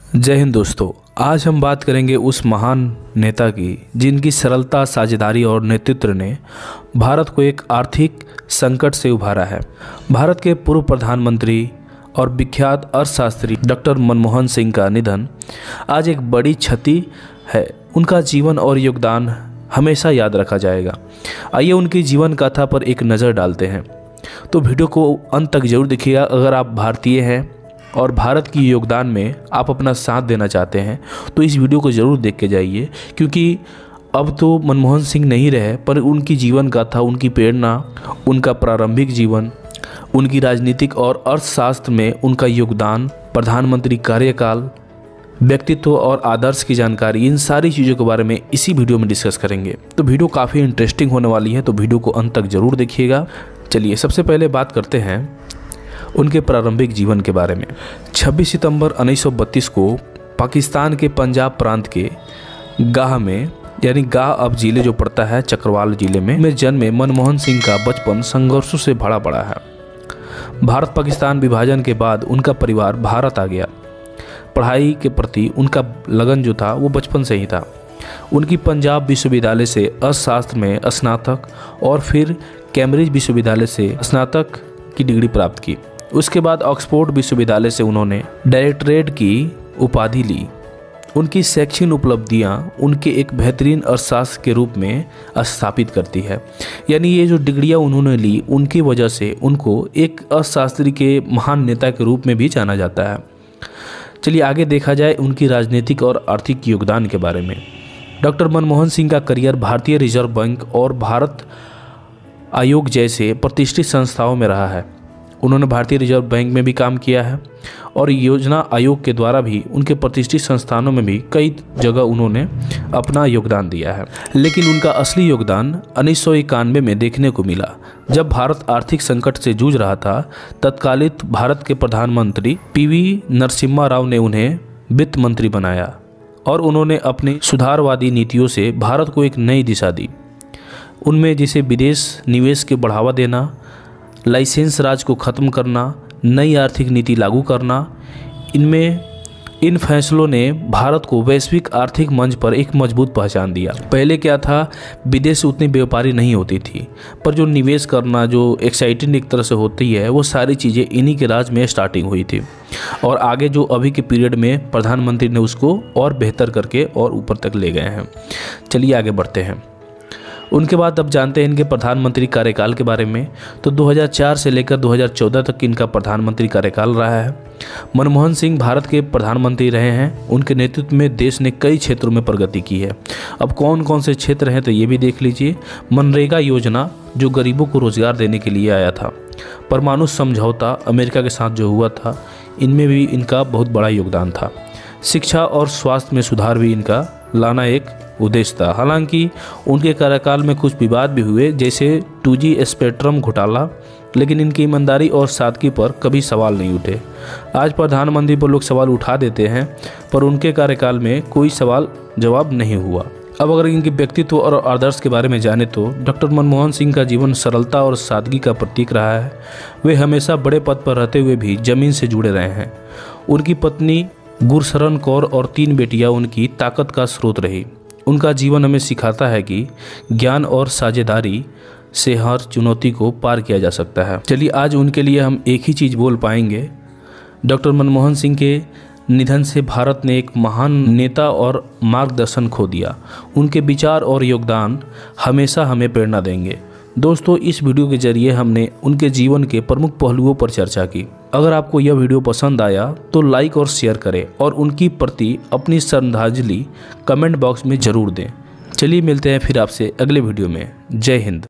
जय हिंद दोस्तों। आज हम बात करेंगे उस महान नेता की जिनकी सरलता, साझेदारी और नेतृत्व ने भारत को एक आर्थिक संकट से उभारा है। भारत के पूर्व प्रधानमंत्री और विख्यात अर्थशास्त्री डॉक्टर मनमोहन सिंह का निधन आज एक बड़ी क्षति है। उनका जीवन और योगदान हमेशा याद रखा जाएगा। आइए उनकी जीवन गाथा पर एक नज़र डालते हैं। तो वीडियो को अंत तक जरूर देखिएगा। अगर आप भारतीय हैं और भारत की योगदान में आप अपना साथ देना चाहते हैं तो इस वीडियो को ज़रूर देख के जाइए, क्योंकि अब तो मनमोहन सिंह नहीं रहे, पर उनकी जीवन गाथा, उनकी प्रेरणा, उनका प्रारंभिक जीवन, उनकी राजनीतिक और अर्थशास्त्र में उनका योगदान, प्रधानमंत्री कार्यकाल, व्यक्तित्व और आदर्श की जानकारी, इन सारी चीज़ों के बारे में इसी वीडियो में डिस्कस करेंगे। तो वीडियो काफ़ी इंटरेस्टिंग होने वाली है, तो वीडियो को अंत तक ज़रूर देखिएगा। चलिए सबसे पहले बात करते हैं उनके प्रारंभिक जीवन के बारे में। 26 सितंबर 1932 को पाकिस्तान के पंजाब प्रांत के गाह में, यानी गाह अब जिले जो पड़ता है चक्रवाल जिले में जन्मे मनमोहन सिंह का बचपन संघर्षों से भरा पड़ा है। भारत पाकिस्तान विभाजन के बाद उनका परिवार भारत आ गया। पढ़ाई के प्रति उनका लगन जो था वो बचपन से ही था। उनकी पंजाब विश्वविद्यालय से अर्थशास्त्र में स्नातक और फिर कैम्ब्रिज विश्वविद्यालय से स्नातक की डिग्री प्राप्त की। उसके बाद ऑक्सफोर्ड विश्वविद्यालय से उन्होंने डायरेक्टरेट की उपाधि ली। उनकी शैक्षणिक उपलब्धियां उनके एक बेहतरीन अर्थशास्त्र के रूप में स्थापित करती है। यानी ये जो डिग्रियां उन्होंने ली, उनकी वजह से उनको एक अर्थशास्त्री के महान नेता के रूप में भी जाना जाता है। चलिए आगे देखा जाए उनकी राजनीतिक और आर्थिक योगदान के बारे में। डॉक्टर मनमोहन सिंह का करियर भारतीय रिजर्व बैंक और भारत आयोग जैसे प्रतिष्ठित संस्थाओं में रहा है। उन्होंने भारतीय रिजर्व बैंक में भी काम किया है और योजना आयोग के द्वारा भी उनके प्रतिष्ठित संस्थानों में भी कई जगह उन्होंने अपना योगदान दिया है। लेकिन उनका असली योगदान 1991 में देखने को मिला, जब भारत आर्थिक संकट से जूझ रहा था। तत्कालीन भारत के प्रधानमंत्री पीवी नरसिम्हा राव ने उन्हें वित्त मंत्री बनाया और उन्होंने अपनी सुधारवादी नीतियों से भारत को एक नई दिशा दी। उनमें जैसे विदेश निवेश के बढ़ावा देना, लाइसेंस राज को ख़त्म करना, नई आर्थिक नीति लागू करना, इन फैसलों ने भारत को वैश्विक आर्थिक मंच पर एक मजबूत पहचान दिया। पहले क्या था, विदेश से उतनी व्यापारी नहीं होती थी, पर जो निवेश करना, जो एक्साइटिंग एक तरह से होती है, वो सारी चीज़ें इन्हीं के राज में स्टार्टिंग हुई थी। और आगे जो अभी के पीरियड में प्रधानमंत्री ने उसको और बेहतर करके और ऊपर तक ले गए हैं। चलिए आगे बढ़ते हैं। उनके बाद अब जानते हैं इनके प्रधानमंत्री कार्यकाल के बारे में। तो 2004 से लेकर 2014 तक इनका प्रधानमंत्री कार्यकाल रहा है। मनमोहन सिंह भारत के प्रधानमंत्री रहे हैं। उनके नेतृत्व में देश ने कई क्षेत्रों में प्रगति की है। अब कौन कौन से क्षेत्र हैं तो ये भी देख लीजिए। मनरेगा योजना जो गरीबों को रोजगार देने के लिए आया था। परमाणु समझौता अमेरिका के साथ जो हुआ था, इनमें भी इनका बहुत बड़ा योगदान था। शिक्षा और स्वास्थ्य में सुधार भी इनका लाना एक उद्देश्य था। हालांकि उनके कार्यकाल में कुछ विवाद भी हुए, जैसे 2G स्पेक्ट्रम घोटाला, लेकिन इनकी ईमानदारी और सादगी पर कभी सवाल नहीं उठे। आज प्रधानमंत्री पर लोग सवाल उठा देते हैं, पर उनके कार्यकाल में कोई सवाल जवाब नहीं हुआ। अब अगर इनके व्यक्तित्व और आदर्श के बारे में जाने तो डॉक्टर मनमोहन सिंह का जीवन सरलता और सादगी का प्रतीक रहा है। वे हमेशा बड़े पद पर रहते हुए भी जमीन से जुड़े रहे हैं। उनकी पत्नी गुरशरण कौर और 3 बेटियां उनकी ताकत का स्रोत रही। उनका जीवन हमें सिखाता है कि ज्ञान और साझेदारी से हर चुनौती को पार किया जा सकता है। चलिए आज उनके लिए हम एक ही चीज़ बोल पाएंगे। डॉक्टर मनमोहन सिंह के निधन से भारत ने एक महान नेता और मार्गदर्शन खो दिया। उनके विचार और योगदान हमेशा हमें प्रेरणा देंगे। दोस्तों, इस वीडियो के जरिए हमने उनके जीवन के प्रमुख पहलुओं पर चर्चा की। अगर आपको यह वीडियो पसंद आया तो लाइक और शेयर करें और उनकी प्रति अपनी श्रद्धांजलि कमेंट बॉक्स में ज़रूर दें। चलिए मिलते हैं फिर आपसे अगले वीडियो में। जय हिंद।